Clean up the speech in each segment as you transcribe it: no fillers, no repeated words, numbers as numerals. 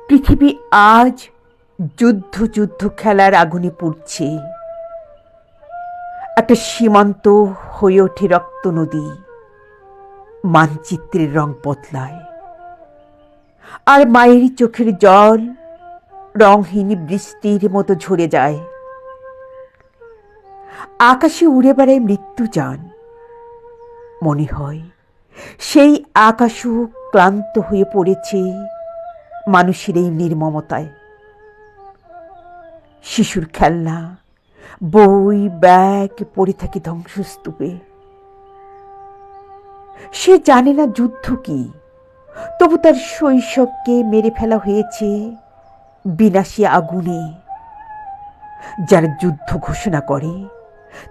পৃথিবী আজ যুদ্ধ যুদ্ধ খেলার আগুনে পুড়ছে। একটা সীমান্ত হয়ে ওঠে রক্ত নদী, মানচিত্রের রং বদলায়, আর মায়েরই চোখের জল রংহীন বৃষ্টির মতো ঝরে যায়। আকাশে উড়ে বেড়ায় মৃত্যুযান। মনে হয় সেই আকাশও ক্লান্ত হয়ে পড়েছে মানুষের এই নির্মমতায়। শিশুর খেলনা, বই, ব্যাগ পড়ে থাকে ধ্বংসস্তূপে। সে জানে না যুদ্ধ কি, তবু তার শৈশবকে মেরে ফেলা হয়েছে বিনাশী আগুনে। যারা যুদ্ধ ঘোষণা করে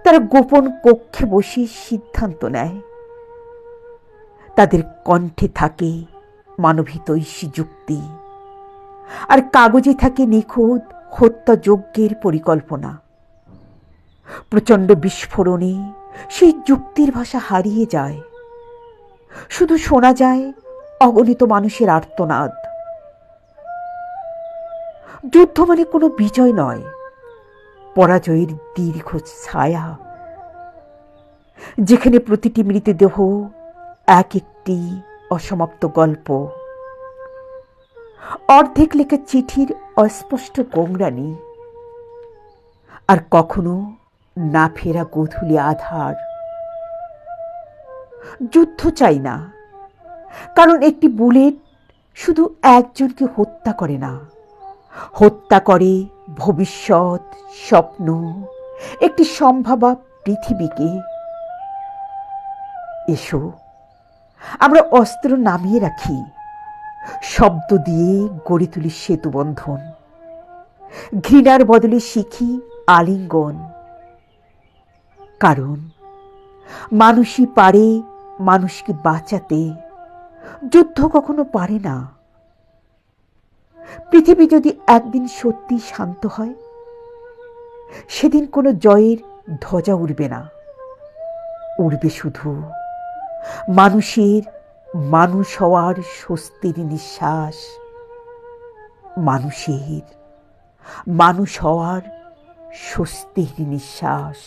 তারা গোপন কক্ষে বসে সিদ্ধান্ত নেয়। তাদের কণ্ঠে থাকে মানবহিতৈষী যুক্তি, আর কাগজে থাকে নিখুঁত হত্যাযজ্ঞের পরিকল্পনা। প্রচণ্ড বিস্ফোরণে সেই যুক্তির ভাষা হারিয়ে যায়। শুধু শোনা যায় অগণিত মানুষের আর্তনাদ। যুদ্ধ মানে কোনো বিজয় নয়, পরাজয়ের দীর্ঘ ছায়া, যেখানে প্রতিটি মৃতদেহ এক একটি অসমাপ্ত গল্প, অর্ধেক লেখা চিঠির অস্পষ্ট গোংরানি, আর কখনো না ফেরা গোধূলি আধার। যুদ্ধ চাই না, কারণ একটি বুলেট শুধু একজনকে হত্যা করে না, হত্যা করে ভবিষ্যৎ, স্বপ্ন, একটি সম্ভাব্য পৃথিবীকে। এসো আমরা অস্ত্র নামিয়ে রাখি, শব্দ দিয়ে গড়ে তুলি সেতুবন্ধন, ঘৃণার বদলে শিখি আলিঙ্গন। কারণ মানুষই পারে মানুষকে বাঁচাতে, যুদ্ধ কখনো পারে না। পৃথিবী যদি একদিন সত্যি শান্ত হয়, সেদিন কোনো জয়ের ধ্বজা উড়বে না, উড়বে শুধু মানুষের মানুষ হওয়ার স্বস্তির নিঃশ্বাস, মানুষের মানুষ হওয়ার স্বস্তির নিঃশ্বাস।